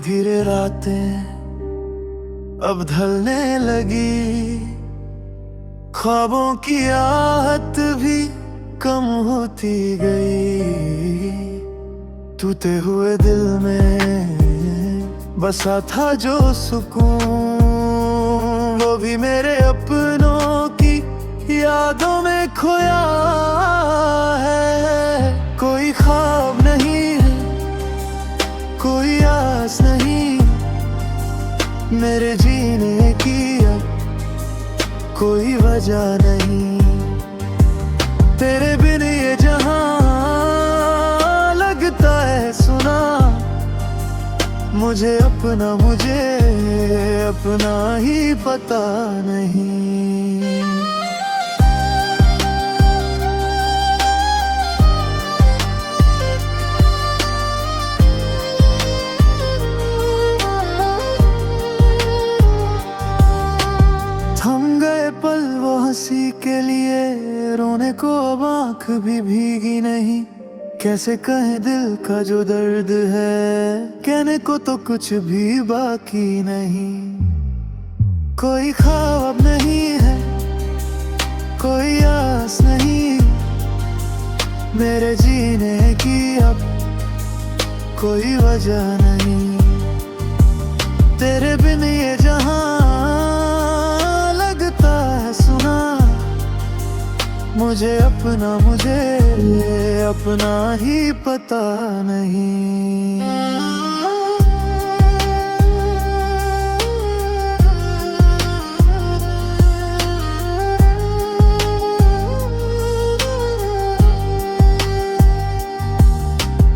धीरे रातें अब ढलने लगी, ख्वाबों की आहट भी कम होती गई। टूटे हुए दिल में बसा था जो सुकून, वो भी मेरे अपनों की यादों में खोया है। कोई ख्वाब नहीं है, कोई आस नहीं, मेरे जीने की अब कोई वजह नहीं। तेरे बिन ये जहां लगता है सुना, मुझे अपना ही पता नहीं। थम गए पल वो हंसी के लिए, रोने को अब आँख भी भीगी नहीं। कैसे कहे दिल का जो दर्द है, कहने को तो कुछ भी बाकी नहीं। कोई ख्वाब नहीं है, कोई आस नहीं, मेरे जीने की अब कोई वजह नहीं। तेरे बिन ये जहां लगता है सुना, मुझे अपना ही पता नहीं।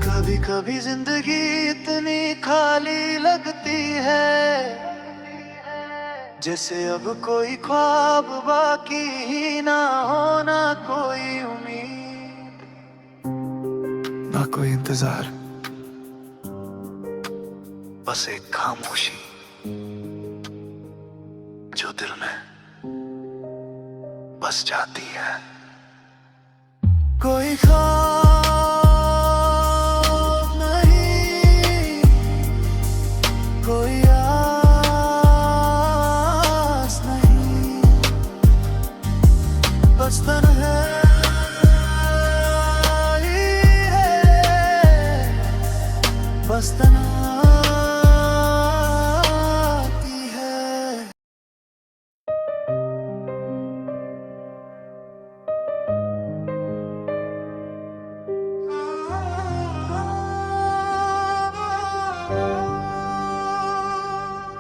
कभी कभी जिंदगी इतनी खाली लगती है, जैसे अब कोई ख्वाब बाकी ही ना हो, ना कोई उम्मीद, ना कोई इंतजार, बस एक खामोशी जो दिल में बस जाती है। कोई ख्वाब नहीं, कोई आस नहीं, बस तन्हाई है, बस तन्हाई है।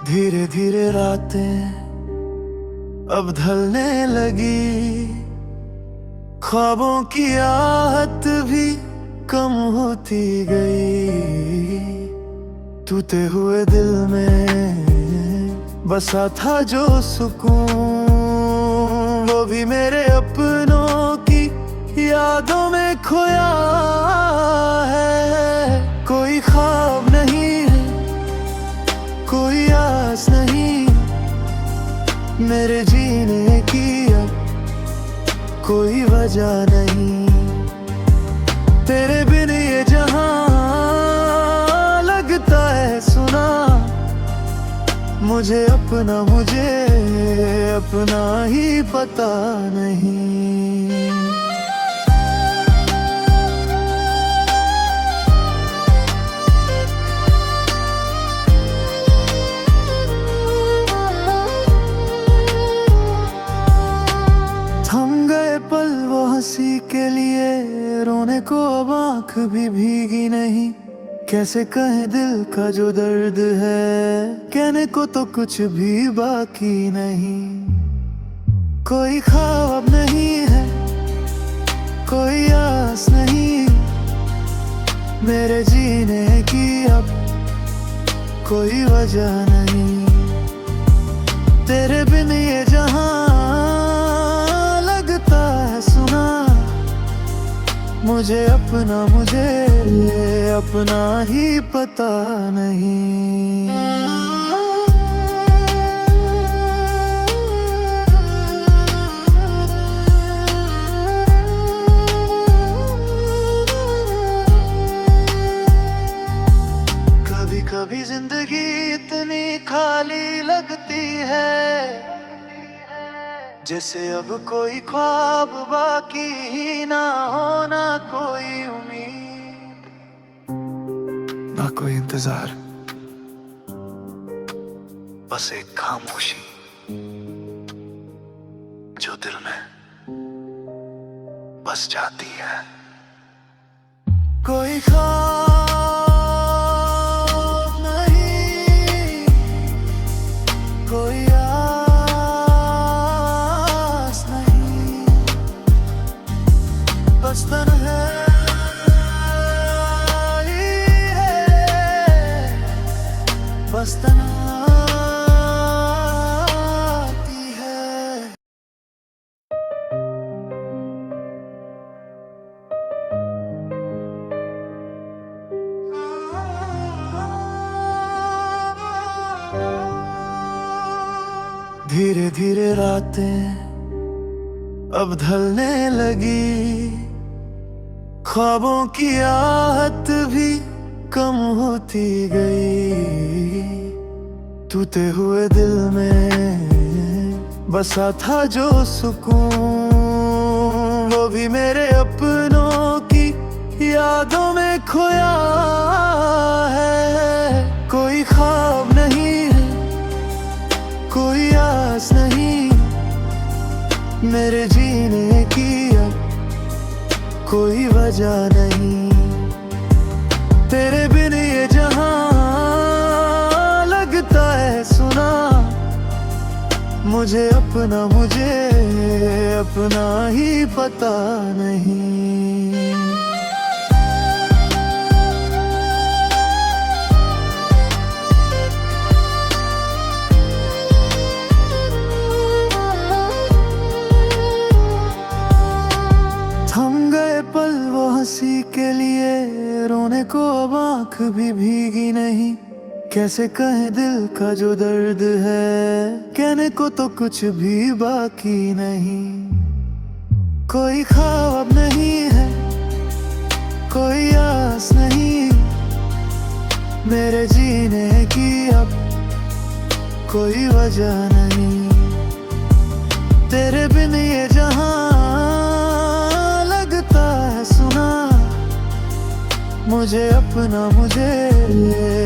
धीरे धीरे रातें अब ढलने लगी, ख्वाबों की आहट भी कम होती गई। टूटे हुए दिल में बसा था जो सुकून, वो भी मेरे अपनों की यादों में खोया है। कोई ख्वाब नहीं है, कोई आस नहीं, मेरे जीने की अब कोई वजह नहीं। तेरे बिन ये जहां लगता है सुना, मुझे अपना ही पता नहीं। पल वो हंसी के लिए, रोने को अब आँख भी भीगी नहीं। कैसे कहे दिल का जो दर्द है, कहने को तो कुछ भी बाकी नहीं। कोई ख्वाब नहीं है, कोई आस नहीं, मेरे जीने की अब कोई वजह नहीं। तेरे बिन ये जहां लगता है सुना, मुझे अपना ही पता नहीं। कभी कभी जिंदगी खाली लगती है, जैसे अब कोई ख्वाब बाकी ही ना हो, ना कोई उम्मीद, ना कोई इंतजार, बस एक खामोशी जो दिल में बस जाती है। कोई ख्वाब नहीं, कोई आस नहीं, बस तन्हाई है, बस तन्हाई है। धीरे धीरे रातें अब ढलने लगी, ख्वाबों की आहट भी कम होती गई। टूटे हुए दिल में बसा था जो सुकून, वो भी मेरे अपनों की यादों में खोया है। कोई ख्वाब नहीं है, कोई आस नहीं, मेरे जीने की अब कोई वजह नहीं। तेरे बिन ये जहां लगता है सुना, मुझे अपना ही पता नहीं। थम गए पल वो हंसी के लिए, रोने को अब आँख भी भीगी नहीं। कैसे कहे दिल का जो दर्द है, कहने को तो कुछ भी बाकी नहीं। कोई ख्वाब नहीं है, कोई आस नहीं, मेरे जीने की अब कोई वजह नहीं। तेरे बिन ये जहां मुझे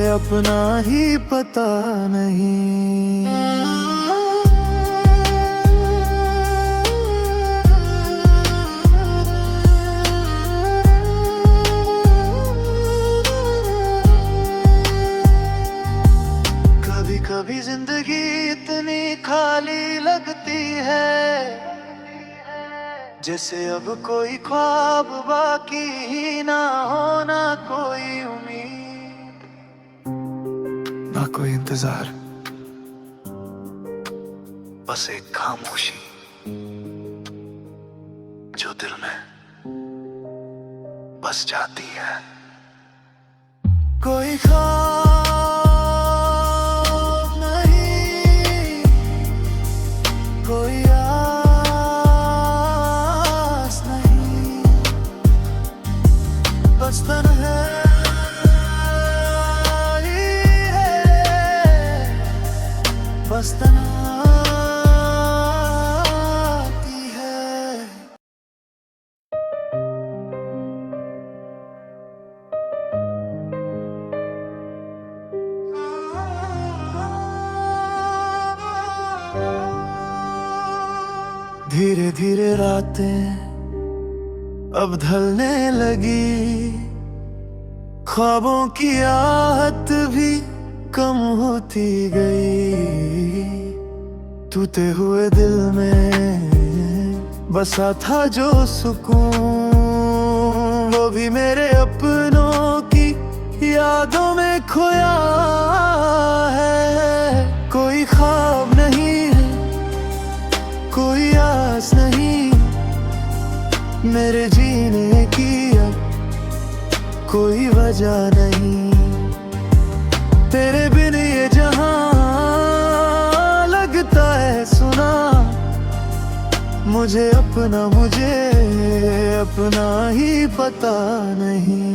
अपना ही पता नहीं। कभी कभी जिंदगी इतनी खाली लगती है, जैसे अब कोई ख्वाब बाकी ही ना हो, ना कोई उम्मीद, ना कोई इंतजार, बस एक खामोशी जो दिल में बस जाती है। कोई ख्वाब नहीं, कोई बस तन्हाई है, बस तन्हाई है। धीरे धीरे रातें अब ढलने लगी, ख्वाबों की आहट भी कम होती गई। टूटे हुए दिल में बसा था जो सुकून, वो भी मेरे अपनों की यादों में खोया है। कोई ख्वाब नहीं है, कोई आस नहीं, मेरे जीने की अब कोई वजह नहीं। तेरे बिन ये जहां लगता है सुना, मुझे अपना ही पता नहीं।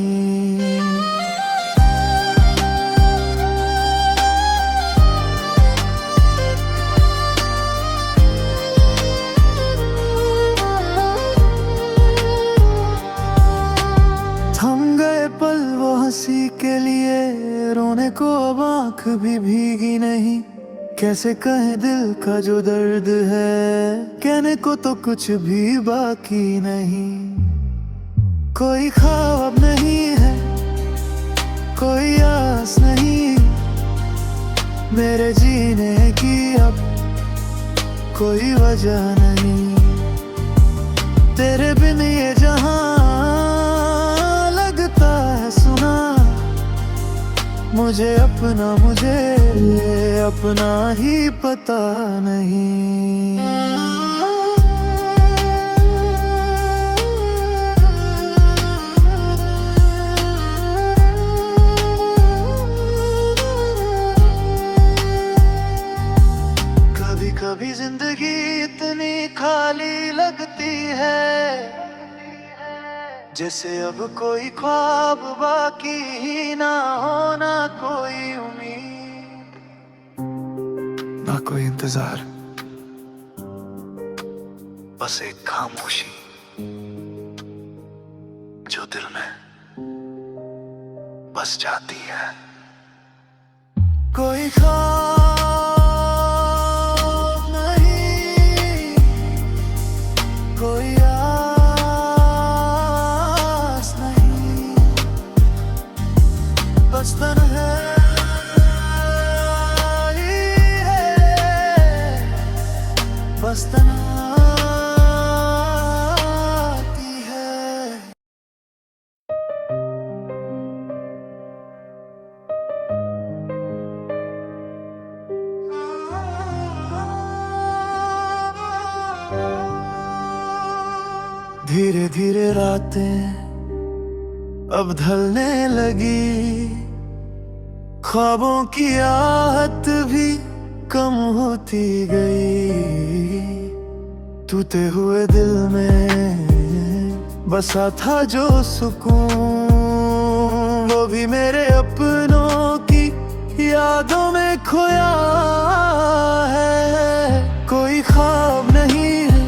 भीगी नहीं, कैसे कहे दिल का जो दर्द है, कहने को तो कुछ भी बाकी नहीं। कोई ख्वाब नहीं है, कोई आस नहीं, मेरे जीने की अब कोई वजह नहीं। तेरे बिन ये जहां लगता है सुना, मुझे अपना ही पता नहीं। कभी कभी जिंदगी इतनी खाली लगती है, जैसे अब कोई ख्वाब बाकी ही ना हो, ना कोई उम्मीद, ना कोई इंतजार, बस एक खामोशी जो दिल में बस जाती है। कोई ख्वाब नहीं, कोई आस नहीं, बस तन्हाई है, बस तन्हाई है। धीरे धीरे रातें अब ढलने लगी, ख्वाबों की आहट भी कम होती गई। टूटे हुए दिल में बसा था जो सुकून, वो भी मेरे अपनों की यादों में खोया है। कोई ख्वाब नहीं है,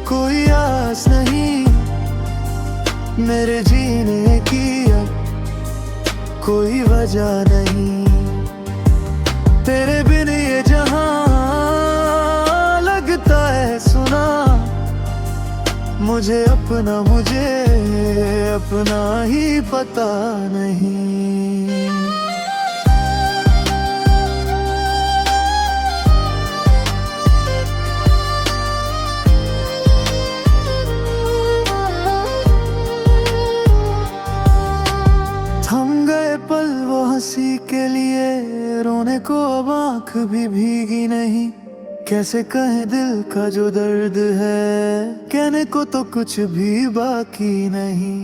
कोई आस नहीं, मेरे जीने की अब कोई वजह नहीं। तेरे बिन ये जहां लगता है सुना, मुझे अपना ही पता नहीं। थम गए पल वो हंसी के लिए, रोने को अब आँख भी भीगी नहीं, कैसे कहे दिल का जो दर्द है, कहने को तो कुछ भी बाकी नहीं।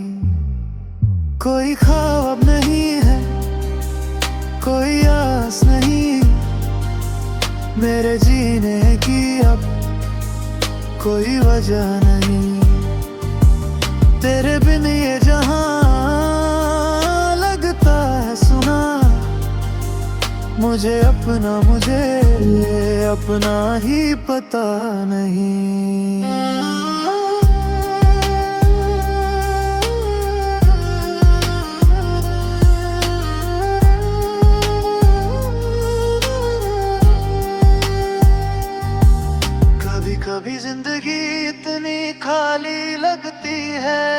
कोई ख्वाब नहीं है, कोई आस नहीं, मेरे जीने की अब कोई वजह नहीं। तेरे बिन ये जहां मुझे अपना ही पता नहीं। कभी कभी जिंदगी इतनी खाली लगती है,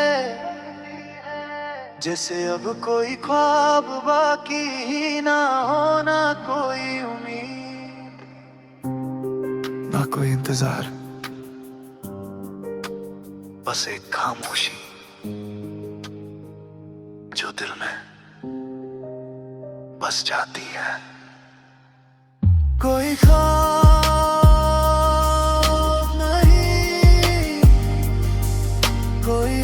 जैसे अब कोई ख्वाब बाकी ही ना हो, ना कोई उम्मीद, ना कोई इंतजार, बस एक खामोशी जो दिल में बस जाती है। कोई ख्वाब नहीं, कोई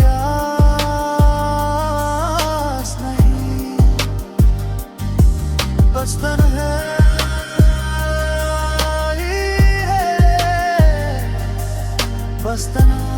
बस तन्हाई है, बस तन्हाई।